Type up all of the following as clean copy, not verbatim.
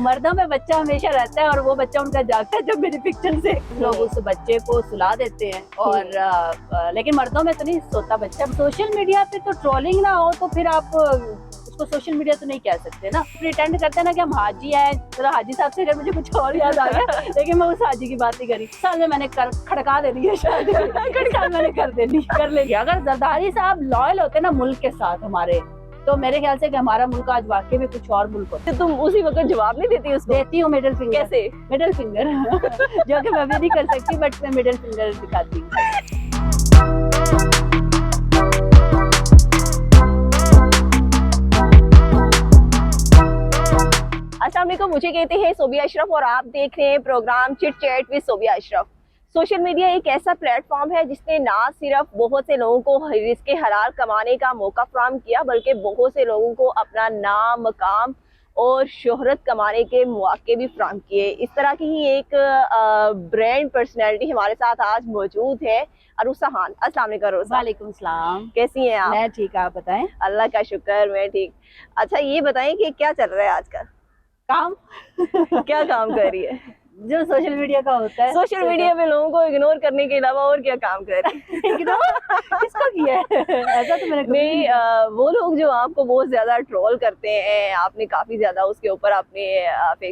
मर्दों में बच्चा हमेशा रहता है और वो बच्चा उनका जागता है जब मेरी पिक्चर से लोग उस बच्चे को सुला देते हैं। और लेकिन मर्दों में तो नहीं सोता बच्चा। सोशल मीडिया पे तो ट्रोलिंग ना हो तो फिर आप उसको सोशल मीडिया तो नहीं कह सकते ना। प्रिटेंड करते हैं ना कि हम हाजी हैं, तो हाजी साहब से अगर मुझे कुछ और याद आ गया लेकिन मैं उस हाजी की बात नहीं करी। साल में मैंने खड़का देनी है शायद साल मैंने कर लेगी। अगर जरदारी साहब लॉयल होते ना मुल्क के साथ हमारे, तो मेरे ख्याल से कि हमारा मुल्क आज वाकई में कुछ और मुल्क होता। तो तुम उसी वक्त जवाब नहीं देती उसको? देती हूँ मिडिल फिंगर। कैसे? मिडिल फिंगर जो कि मैं भी नहीं कर सकती, बट मैं मिडिल फिंगर दिखाती हूँ। अस्सलाम वालेकुम, मुझे कहते हैं सोबिया अशरफ और आप देख रहे हैं programme chit chat with Sobia Ashraf. Social media एक ऐसा प्लेटफॉर्म है जिसने ना सिर्फ बहुत से लोगों को रिज़्क़ हलाल कमाने का मौका फराहम किया, बल्कि बहुत से लोगों को अपना नाम, मकाम और शोहरत कमाने के मौके भी फराहम किए। इस तरह की ही एक ब्रांड पर्सनैलिटी हमारे साथ आज मौजूद है, अरूसा खान। अस्सलाम वालेकुम अरूसा। वालेकुम सलाम। कैसी हैं आप? मैं ठीक, आप बताएं। अल्लाह का शुक्र, मैं ठीक। अच्छा, ये बताएं कि क्या चल रहा है आजकल? काम क्या काम कर रही है? जो सोशल मीडिया का होता है। सोशल मीडिया पे लोगों को इग्नोर करने के अलावा और क्या काम कर रही है? किसको किया है? ऐसा तो मैंने कभी नहीं, वो लोग जो आपको बहुत ज्यादा ट्रोल करते हैं, आपने काफी ज्यादा उसके ऊपर अपने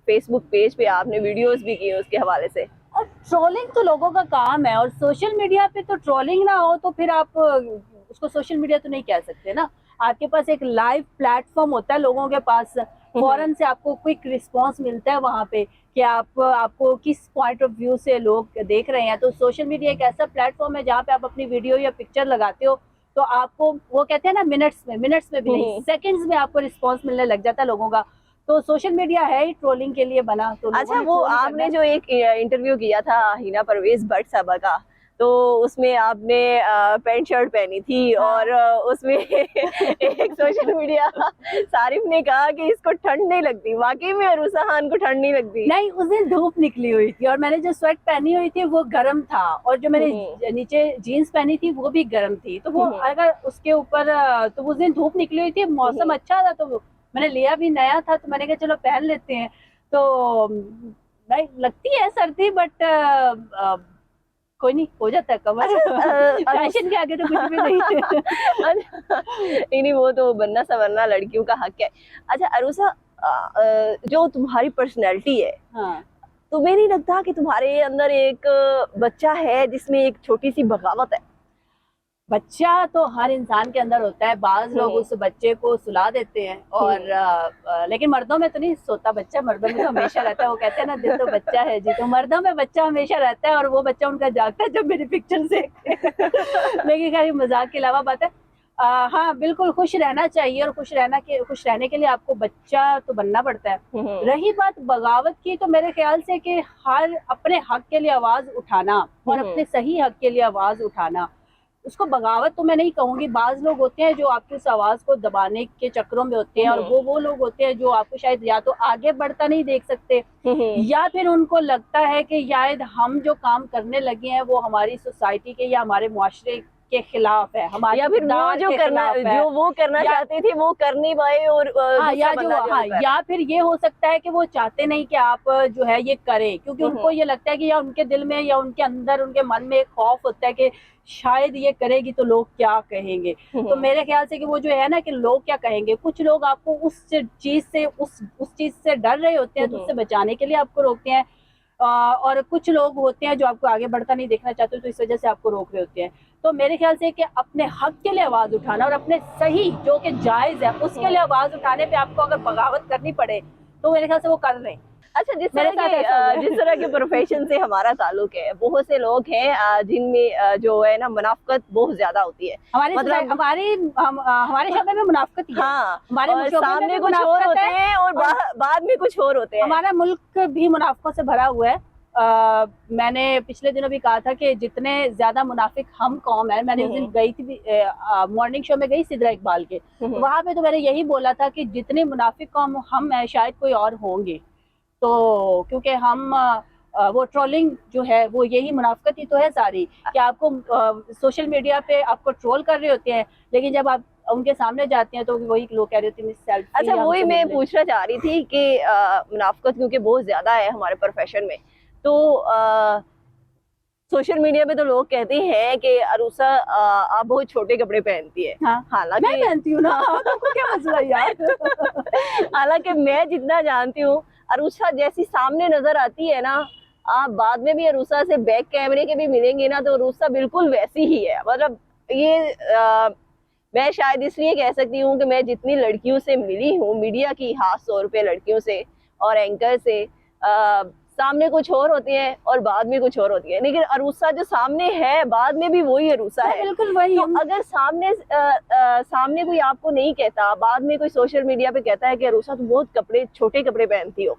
फेसबुक पेज पे आपने वीडियोस भी किए उसके हवाले से। और ट्रोलिंग तो लोगों का काम है, और सोशल मीडिया पे तो ट्रोलिंग ना हो तो फिर आप उसको सोशल मीडिया तो नहीं कह सकते ना। आपके पास एक लाइव प्लेटफॉर्म होता है, लोगों के पास फौरन से आपको क्विक रिस्पांस मिलता है वहाँ पे कि आपको किस पॉइंट ऑफ व्यू से लोग देख रहे हैं। तो सोशल मीडिया एक ऐसा प्लेटफॉर्म है जहाँ पे आप अपनी वीडियो या पिक्चर लगाते हो तो आपको, वो कहते हैं ना, मिनट्स में भी नहीं, सेकंड्स में आपको रिस्पांस मिलने लग जाता है लोगों का। तो सोशल मीडिया है ही ट्रोलिंग के लिए बना। तो अच्छा, वो आपने जो एक इंटरव्यू किया था हिना परवेज भट्ट साहबा का, तो उसमें आपने पैंट शर्ट पहनी थी। हाँ। और उसमें एक सोशल मीडिया सारिफ ने कहा कि इसको ठंड नहीं लगती। वाकई में अरूसा खान को ठंड नहीं लगती? नहीं, उस दिन धूप निकली हुई थी और मैंने जो स्वेट पहनी हुई थी वो गर्म था, और जो मैंने नीचे जीन्स पहनी थी वो भी गर्म थी। तो वो अगर उसके ऊपर, तो उस दिन धूप निकली हुई थी, मौसम अच्छा था, तो मैंने लिया भी नया था, तो मैंने कहा चलो पहन लेते हैं। तो नहीं लगती है सर्दी, बट कोई नहीं, हो जाता है कवर। फैशन के आगे तो कुछ भी नहीं। नहीं, वो तो बनना संवरना लड़कियों का हक है। अच्छा अरूसा, जो तुम्हारी पर्सनैलिटी है, हाँ। तुम्हें नहीं लगता कि तुम्हारे अंदर एक बच्चा है जिसमें एक छोटी सी बगावत है? बच्चा तो हर इंसान के अंदर होता है। बाज लोग उस बच्चे को सुला देते हैं, और लेकिन मर्दों में तो नहीं सोता बच्चा। मर्दों में तो हमेशा रहता है। वो कहते हैं ना, दिल तो बच्चा है जी। तो मर्दों में बच्चा हमेशा रहता है और वो बच्चा उनका जागता है जब मेरी पिक्चर से लेकिन खैर मजाक के अलावा बात है। हाँ बिल्कुल, खुश रहना चाहिए, और खुश रहने के लिए आपको बच्चा तो बनना पड़ता है। रही बात बगावत की, तो मेरे ख्याल से कि हर अपने हक के लिए आवाज उठाना और अपने सही हक के लिए आवाज उठाना, उसको बगावत तो मैं नहीं कहूंगी। बाज लोग होते हैं जो आपकी उस आवाज को दबाने के चक्रों में होते हैं, और वो लोग होते हैं जो आपको शायद या तो आगे बढ़ता नहीं देख सकते, या फिर उनको लगता है कि शायद हम जो काम करने लगे हैं वो हमारी सोसाइटी के या हमारे मुआशरे के खिलाफ है, हमारे या फिर वो जो करना चाहते थे वो कर नहीं पाए, और या फिर ये हो सकता है कि वो चाहते नहीं कि आप जो है ये करें, क्योंकि उनको ये लगता है कि या उनके दिल में या उनके अंदर, उनके मन में एक खौफ होता है कि शायद ये करेगी तो लोग क्या कहेंगे। तो मेरे ख्याल से कि वो जो है ना कि लोग क्या कहेंगे, कुछ लोग आपको उस चीज से डर रहे होते हैं, तो उससे बचाने के लिए आपको रोकते हैं, और कुछ लोग होते हैं जो आपको आगे बढ़ता नहीं देखना चाहते, तो इस वजह से आपको रोक रहे होते हैं। तो मेरे ख्याल से कि अपने हक के लिए आवाज उठाना और अपने सही जो कि जायज है उसके लिए आवाज उठाने पे आपको अगर बगावत करनी पड़े तो मेरे ख्याल से वो कर रहे हैं। अच्छा, जिस तरह के प्रोफेशन से हमारा ताल्लुक है, बहुत से लोग हैं जिनमें जो है ना मुनाफकत बहुत ज्यादा होती है। मतलब हमारे शब्द में मुनाफकत ही है। हाँ, हमारे सामने कुछ और होते हैं और बाद में कुछ और होते हैं। हमारा मुल्क भी मुनाफकों से भरा हुआ है। मैंने पिछले दिनों भी कहा था कि जितने ज्यादा मुनाफिक हम कौम है, मैंने उस दिन गई थी मॉर्निंग शो में गई सिद्रा इकबाल के, वहां पे तो मैंने यही बोला था कि जितने मुनाफिक कौम हम है शायद कोई और होंगे। तो क्योंकि हम वो ट्रोलिंग जो है वो यही मुनाफकत ही तो है सारी, कि आपको सोशल मीडिया पे आपको ट्रोल कर रहे होते हैं, लेकिन जब आप उनके सामने जाती हैं तो वही लोग कह रहे थे मिस सेल्फी। अच्छा, वही मैं पूछना चाह रही थी कि मुनाफिकत क्योंकि बहुत ज्यादा है हमारे प्रोफेशन में, तो सोशल मीडिया पे तो लोग कहते हैं कि अरूसा आप बहुत छोटे कपड़े पहनती है। हाँ, हालांकि मैं पहनती हूँ ना, तुमको क्या मसला यार। हालांकि मैं जितना जानती हूँ, अरूसा जैसी सामने नजर आती है ना, आप बाद में भी अरूसा से बैक कैमरे के भी मिलेंगे ना, तो अरूसा बिल्कुल वैसी ही है। मतलब ये मैं शायद इसलिए कह सकती हूँ कि मैं जितनी लड़कियों से मिली हूँ, मीडिया की खास तौर पे लड़कियों से और एंकर से, सामने कुछ और होती है और बाद में कुछ और होती है, लेकिन अरूसा जो सामने है बाद में भी वही अरूसा मैं है। बिल्कुल वही तो हूँ। अगर सामने कोई आपको नहीं कहता, बाद में कोई सोशल मीडिया पे कहता है कि अरूसा तुम बहुत कपड़े छोटे कपड़े पहनती हो,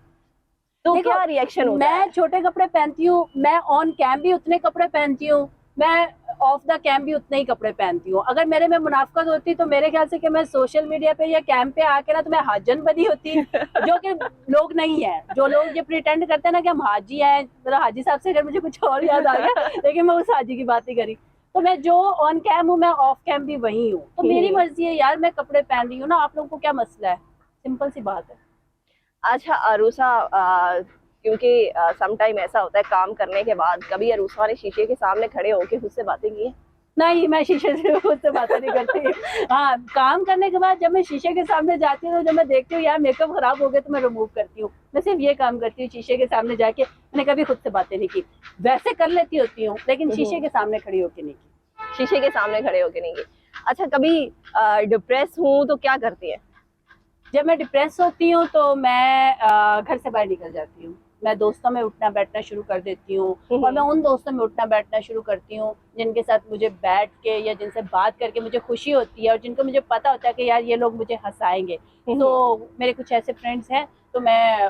तो देखो, क्या रिएक्शन होता मैं है? छोटे कपड़े पहनती हूँ, मैं ऑन कैम भी उतने कपड़े पहनती हूँ, मैं ऑफ द कैम भी उतने ही कपड़े पहनती हूँ। अगर मेरे में मुनाफकत होती तो मेरे ख्याल से कि मैं सोशल मीडिया पे या कैम पे आके ना तो मैं हाजन बनी होती, जो कि लोग नहीं है। जो लोग ये प्रिटेंड करते हैं ना कि हम हाजी हैं, मतलब हाजी साहब से अगर मुझे कुछ और याद आ गया, लेकिन मैं उस हाजी की बात ही करी। तो मैं जो ऑन कैम हूँ मैं ऑफ कैम भी वही हूँ। तो मेरी मर्जी है यार, मैं कपड़े पहन रही हूँ ना, आप लोगों को क्या मसला है? सिंपल सी बात है। अच्छा अरूसा, क्योंकि सम टाइम ऐसा होता है काम करने के बाद, कभी अरूसा ने शीशे के सामने खड़े होके खुद से बातें की हैं? नहीं, मैं शीशे से उससे बातें नहीं करती। हाँ, काम करने के बाद जब मैं शीशे के सामने जाती हूँ, जब मैं देखती हूँ यार मेकअप खराब हो गया तो मैं रिमूव करती हूँ। मैं सिर्फ ये काम करती हूँ, शीशे के सामने जाके। मैंने कभी खुद से बातें नहीं की। वैसे कर लेती होती हूँ, लेकिन शीशे के सामने खड़ी होके नहीं की। शीशे के सामने खड़े होके नहीं की। अच्छा, कभी डिप्रेस हूँ तो क्या करती है? जब मैं डिप्रेस होती हूँ तो मैं घर से बाहर निकल जाती हूँ। मैं दोस्तों में उठना बैठना शुरू कर देती हूँ, और मैं उन दोस्तों में उठना बैठना शुरू करती हूँ जिनके साथ मुझे बैठ के या जिनसे बात करके मुझे खुशी होती है, और जिनको मुझे पता होता है कि यार ये लोग मुझे हंसाएंगे। तो मेरे कुछ ऐसे फ्रेंड्स हैं, तो मैं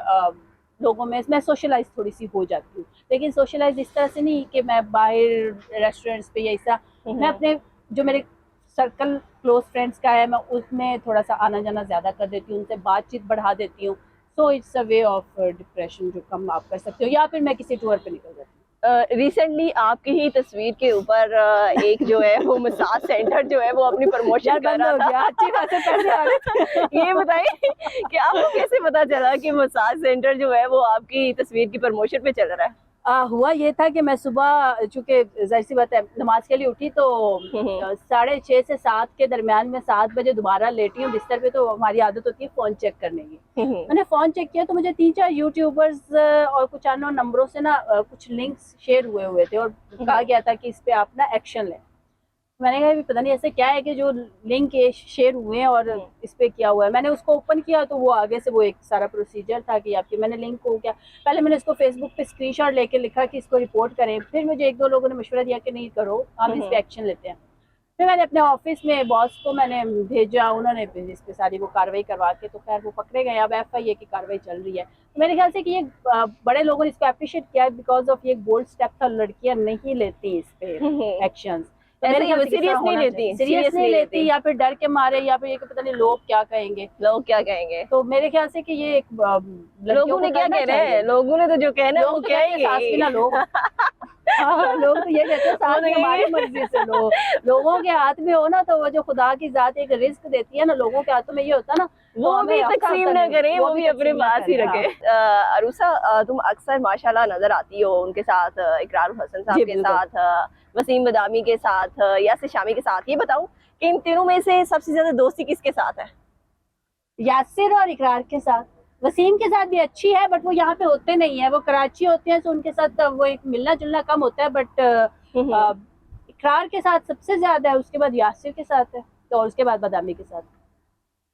लोगों में मैं सोशलाइज थोड़ी सी हो जाती हूँ। लेकिन सोशलाइज इस तरह से नहीं कि मैं बाहर रेस्टोरेंट्स पे या ऐसा, मैं अपने जो मेरे सर्कल क्लोज फ्रेंड्स का है मैं उसमें थोड़ा सा आना जाना ज़्यादा कर देती हूँ, उनसे बातचीत बढ़ा देती हूँ। So it's a way of depression जो कम आप कर सकते हो, या फिर मैं किसी टूर पे निकल जाती हूँ। रिसेंटली आपकी ही तस्वीर के ऊपर एक जो है वो मसाज सेंटर जो है वो अपनी प्रमोशन यार कर बंद रहा हो था। गया, अच्छी खासे पैसे आ रहे थे। ये बताइए कि आपको कैसे पता चला कि मसाज सेंटर जो है वो आपकी तस्वीर की प्रमोशन पे चल रहा है? हुआ ये था कि मैं सुबह, चूंकि जाहिर सी बात है नमाज के लिए उठी, तो 6:30 से 7 के दरमियान में 7 बजे दोबारा लेटी हूँ बिस्तर पे। तो हमारी आदत होती है फ़ोन चेक करने की। मैंने फ़ोन चेक किया तो मुझे 3-4 यूट्यूबर्स और कुछ अननोन नंबरों से ना कुछ लिंक्स शेयर हुए थे, और कहा गया था कि इस पे आप ना एक्शन लें। मैंने कहा पता नहीं ऐसे क्या है कि जो लिंक शेयर हुए हैं और इस पे किया हुआ है। मैंने उसको ओपन किया तो वो आगे से वो एक सारा प्रोसीजर था कि आपकी, मैंने लिंक को क्या, पहले मैंने इसको फेसबुक पे स्क्रीनशॉट लेके लिखा कि इसको रिपोर्ट करें। फिर मुझे 1-2 लोगों ने मशवरा दिया कि नहीं करो, हम इस पे एक्शन लेते हैं। फिर मैंने अपने ऑफिस में बॉस को मैंने भेजा, उन्होंने इस पे सारी वो कार्रवाई करवा के तो खैर वो पकड़े गए। अब FIA की कार्रवाई चल रही है। तो मेरे ख्याल से कि ये बड़े लोगों ने इसको अप्रिशिएट किया बिकॉज ऑफ ये एक बोल्ड स्टेप था, लड़कियां नहीं लेती इस पे एक्शन। तो मेरे ख्याल से सीरियस नहीं लेती, सीरियस नहीं लेती, या फिर डर के मारे, या फिर ये कि पता नहीं लोग क्या कहेंगे। लोग क्या कहेंगे। तो मेरे ख्याल से कि ये एक लोगों ने क्या कह रहे हैं, लोगों ने तो जो कहना है वो लोग तो कहते हैं कहेंगे। सास भी ना लो। हाँ, लोग तो ये कहते हैं सास भी हमारी मर्जी से लो। लोगों के हाथ में हो ना, तो वो जो खुदा की जात एक रिस्क देती है ना, लोगों के हाथों में ये होता ना, वो भी तकसीम न करें, वो भी अपने पास ही रखे। अरूसा, तुम अक्सर माशाल्लाह नजर आती हो उनके साथ, इकरार हसन साहब के साथ, वसीम बदामी के साथ, यासिर शामी के साथ। ये बताओ कि इन तीनों में से सबसे ज्यादा दोस्ती किसके साथ है? यासिर और इकरार के साथ। वसीम के साथ भी अच्छी है, बट वो यहाँ पे होते नहीं है, वो कराची होते हैं, तो उनके साथ वो एक मिलना जुलना कम होता है। बट इकरार के साथ सबसे ज्यादा है, उसके बाद यासिर के साथ है, तो और उसके बाद बदामी के साथ।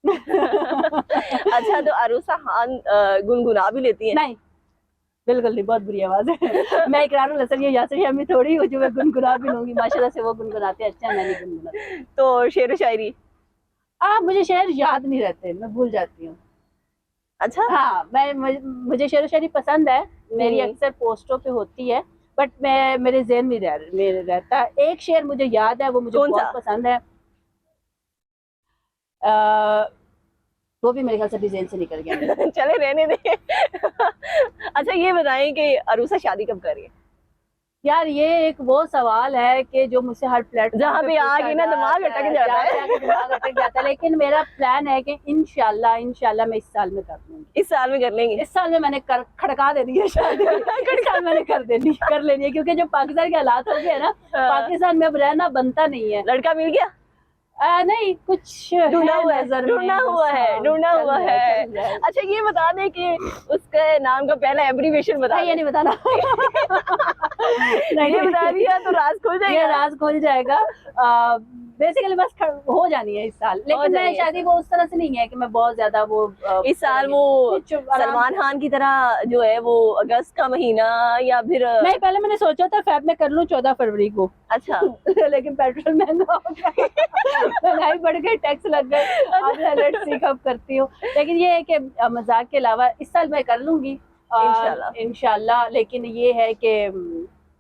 अच्छा, तो अरूसा खान गुनगुना भी लेती है? नहीं, बिल्कुल नहीं, बहुत बुरी आवाज है। मैं इकरार हसन या यासिर अम्मी थोड़ी हूँ जो मैं गुनगुना भी लूंगी। माशाल्लाह से वो गुनगुनाते हैं, अच्छा मैं नहीं गुनगुनाती। तो शेर व शायरी? मुझे शेर याद नहीं रहते, मैं भूल जाती हूँ। अच्छा। हाँ, मुझे शेर व शायरी पसंद है, मेरी अक्सर पोस्टों पे होती है, बट मैं मेरे ज़हन में रहता। एक शेर मुझे याद है, वो मुझे बहुत पसंद है। वो भी मेरे ख्याल से अभी ज़हन से निकल गया। चले रहने दे। अच्छा, ये बताएं कि अरूसा शादी कब कर रही है? यार ये एक वो सवाल है कि जो मुझसे हर प्लेटफॉर्म जहाँ पे आ गई ना दिमाग अटक जाता है। जहाँ पे आके दिमाग अटक जाता है, लेकिन मेरा प्लान है कि इंशाल्लाह मैं इस साल में कर लूंगी। इस साल में कर लेंगे। इस साल में मैंने खड़का देनी है शादी। इस साल मैंने कर लेनी है, क्योंकि जो पाकिस्तान के हालात हो गए हैं ना, पाकिस्तान में अब रहना बनता नहीं है। लड़का मिल गया? नहीं, कुछ ढूंढा है हुआ है, नजर में, ढूंढा हुआ बस, है, हाँ, ढूंढा चल हुआ रहा है। चल रहा है। अच्छा ये बता दें कि उसके नाम का पहला एब्रीविएशन बता नहीं, ये दें। नहीं बताना। नहीं, ये बता दिया तो राज खुल ये जाएगा। राज खुल जाएगा। बेसिकली बस हो जानी है इस साल, लेकिन मैं जानी है शादी को उस तरह से नहीं है कि मैं बहुत ज्यादा वो इस साल वो सलमान खान की तरह जो है वो अगस्त का महीना या फिर नहीं, पहले मैंने सोचा था फेब में कर लूं 14 फरवरी को। अच्छा लेकिन पेट्रोल महंगा हो गया, महंगाई बढ़ गई, टैक्स लग गए। अब लेट्स सी कब करती हूँ। लेकिन ये है कि मजाक के अलावा इस साल मैं कर लूंगी इंशाल्लाह। लेकिन ये है कि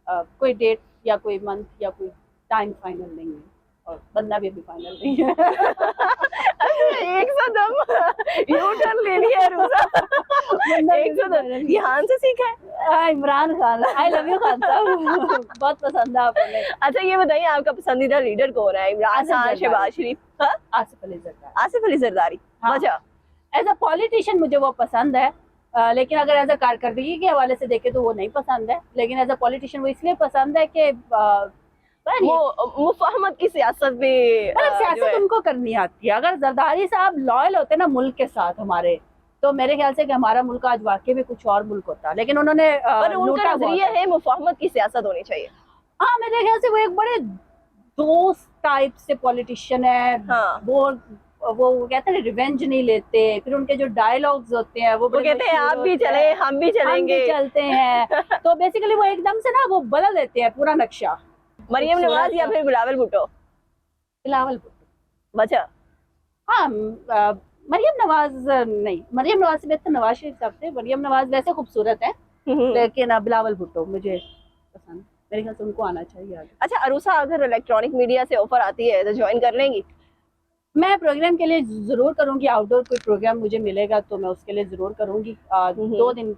कोई डेट या कोई मंथ या कोई टाइम फाइनल नहीं है, और बनना भी अभी फाइनल नहीं है। एक सौ दम यू टर्न ले लिया रूसा। एक सौ दम ये हान से सीखा है? Imran Khan, I love you Khan साहब, बहुत पसंद है आपने। अच्छा ये बताइए आपका पसंदीदा लीडर कौन है? इमरान खान, शहबाज शरीफ, आसिफ अली जरदारी। आसिफ अली जरदारी। वजह एज अ पॉलिटिशियन मुझे वो पसंद है, लेकिन अगर एज अ कारकर्दगी के हवाले से देखे तो वो नहीं पसंद है। लेकिन एज अ पॉलिटिशियन वो इसलिए पसंद है कि वो मुफाहमत की सियासत में सियासत उनको करनी आती है। अगर जरदारी साहब लॉयल होते ना मुल्क के साथ हमारे, तो मेरे ख्याल से कि हमारा मुल्क आज वाकई में कुछ और मुल्क होता। लेकिन उन्होंने पर उनका नजरिया है मुफाहमत की सियासत होनी चाहिए। हाँ, मेरे ख्याल से वो एक बड़े दोस्त टाइप से पॉलिटिशियन है। हाँ। वो कहते हैं रिवेंज नहीं लेते। फिर उनके जो डायलॉग्स होते हैं वो कहते हैं आप भी चले हम भी चलेंगे, हम भी चलते हैं। तो बेसिकली वो एकदम से ना वो बदल देते हैं पूरा नक्शा। मरियम नवाज या फिर बिलावल भुट्टो? बिलावल भुट्टो। वजह? हाँ, मरियम नवाज नहीं, मरियम नवाज से बेहतर नवाज शरीफ साहब थे। मरियम नवाज वैसे खूबसूरत है, लेकिन बिलावल भुट्टो मुझे पसंद, मेरे ख्याल से उनको आना चाहिए आगे। अच्छा अरूसा, अगर इलेक्ट्रॉनिक मीडिया से ऑफर आती है तो ज्वाइन कर लेंगी? मैं प्रोग्राम के लिए जरूर करूंगी। आउटडोर कोई प्रोग्राम मुझे मिलेगा तो मैं उसके लिए जरूर करूंगी। 2 दिन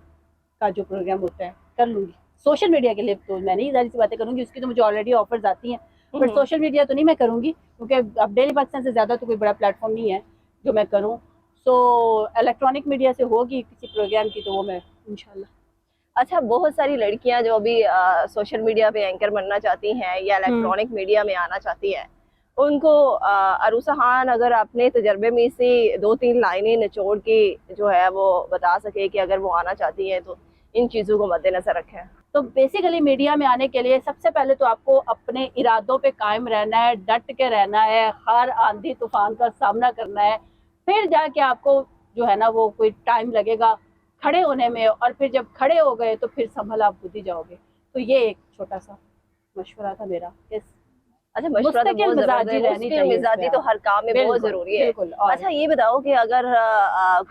का जो प्रोग्राम होता है कर लूंगी। सोशल मीडिया के लिए तो मैं नहीं ज़ाहिर सी बातें करूंगी, उसकी तो मुझे ऑलरेडी ऑफर्स आती हैं, बट सोशल मीडिया तो नहीं मैं करूंगी, क्योंकि अब डेली पाकिस्तान से ज़्यादा तो कोई बड़ा प्लेटफॉर्म नहीं है जो मैं करूँ। सो इलेक्ट्रॉनिक मीडिया से होगी किसी प्रोग्राम की तो वो मैं इंशाल्लाह। अच्छा बहुत सारी लड़कियां जो अभी सोशल मीडिया पे एंकर बनना चाहती हैं या इलेक्ट्रॉनिक मीडिया में आना चाहती हैं, उनको अरूसा खान अगर अपने तजर्बे में से 2-3 लाइनें निचोड़ के जो है वो बता सके कि अगर वो आना चाहती हैं तो इन चीज़ों को मद्देनजर रखें। तो बेसिकली मीडिया में आने के लिए सबसे पहले तो आपको अपने इरादों पे कायम रहना है, डट के रहना है, हर आंधी तूफान का सामना करना है। फिर जाके आपको जो है ना वो कोई टाइम लगेगा खड़े होने में, और फिर जब खड़े हो गए तो फिर संभल आप खुद ही जाओगे। तो ये एक छोटा सा मशवरा था मेरा। अच्छा मशवरा तो बहुत मिजाजी रहनी चाहिए, मिजाजी तो हर काम में बहुत जरूरी है। अच्छा ये बताओ कि अगर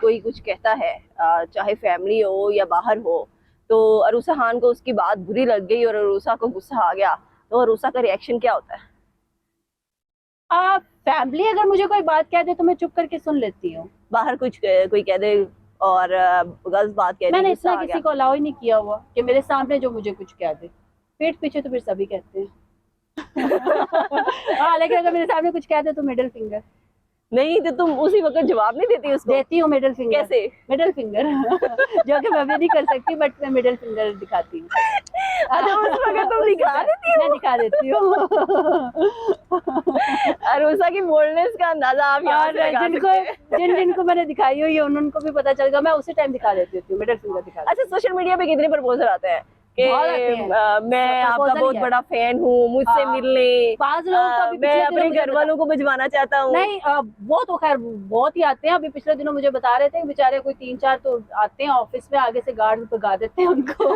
कोई कुछ कहता है चाहे फैमिली हो या बाहर हो, तो अरूसा खान को उसकी बात बुरी लग गई और अरूसा को गुस्सा आ गया, तो अरूसा का रिएक्शन क्या होता है? फैमिली अगर मुझे कोई बात कह दे तो मैं चुप करके सुन लेती हूँ। बाहर कुछ कोई कह दे और गलत बात कह दे, मैंने इतना किसी को अलाउ ही नहीं किया हुआ कि मेरे सामने जो मुझे कुछ कह दे। पीठ पीछे तो फिर सभी कहते हैं। हाँ, लेकिन अगर मेरे सामने कुछ कहते तो मिडिल फिंगर। नहीं तो तुम उसी वक्त जवाब नहीं देती उसको? देती हूँ मिडिल फिंगर। कैसे? मिडिल फिंगर जो कि मैं अभी नहीं कर सकती, बट मैं मिडिल फिंगर दिखाती हूँ। अच्छा उस वक्त तुम दिखा देती हो? मैं दिखा देती हूँ। अरूसा की बोल्डनेस का अंदाजा आप यहाँ से लगा सकते हैं। जिनको मैंने दिखाई हुई है उनको भी पता चलेगा, मैं उसी टाइम दिखा देती हूँ, मिडिल फिंगर दिखा। अच्छा सोशल मीडिया पे कितने प्रपोजल आते हैं कि मैं आपका बहुत बड़ा फैन हूँ, मुझसे मिलने, बाज़ लोग मैं अपने घर वालों को भिजवाना चाहता हूँ? नहीं, वो तो खैर बहुत ही आते हैं। अभी पिछले दिनों मुझे बता रहे थे बेचारे कोई 3-4 तो आते हैं ऑफिस में, आगे से गार्ड भगा देते हैं उनको।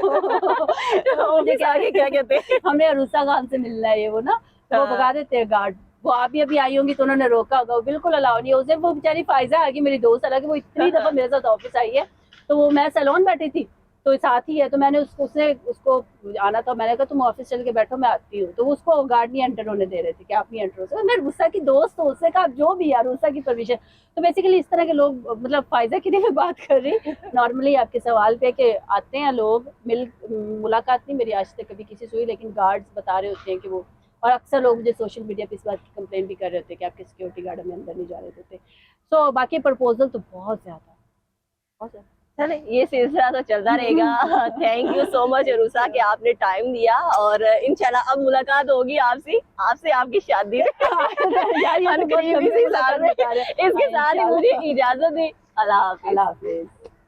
मुझे क्या कहते हैं? हमें अरूसा खान से मिलना है, ये वो ना वो भगा देते हैं गार्ड। वो आप अभी आई होंगी तो उन्होंने रोका होगा, बिल्कुल अलाउ नहीं है। उस दिन वो बेचारी फायजा आ गई, मेरी दोस्त, हालांकि वो इतनी दफा मेरे साथ ऑफिस आई है। तो वो मैं सैलून बैठी थी तो साथ ही है, तो मैंने उसने उसको आना था, मैंने कहा तुम ऑफिस चल के बैठो मैं आती हूँ, तो उसको गार्ड नहीं एंटर होने दे रहे थे कि आप नहीं एंटर हो सकते। मैं रूसा की दोस्त हूँ, उससे कहा जो भी यार रूसा की परमिशन। तो बेसिकली इस तरह के लोग, मतलब फायदा की नहीं मैं बात कर रही, नॉर्मली आपके सवाल पे कि आते हैं लोग, मुलाकात नहीं मेरी आज तक कभी किसी से हुई, लेकिन गार्ड्स बता रहे होते हैं कि वो, और अक्सर लोग मुझे सोशल मीडिया पे इस बात की कंप्लेन भी कर रहे होते हैं कि आपके सिक्योरिटी गार्ड हमें अंदर नहीं जाने देते। सो बाकी प्रपोजल तो बहुत ज्यादा, बहुत ज्यादा। चले ये सिलसिला तो चलता रहेगा। Thank you so much RUSA कि आपने टाइम दिया, और इंशाल्लाह अब मुलाकात होगी आपसे आपसे आपकी शादी में। यार ये तो बहुत करीबी लंबी सी मुलाकात साथ में। बता रहे हैं। इसके साथ ही मुझे इजाजत दी। अल्लाह हाफिज। अल्लाह हाफिज।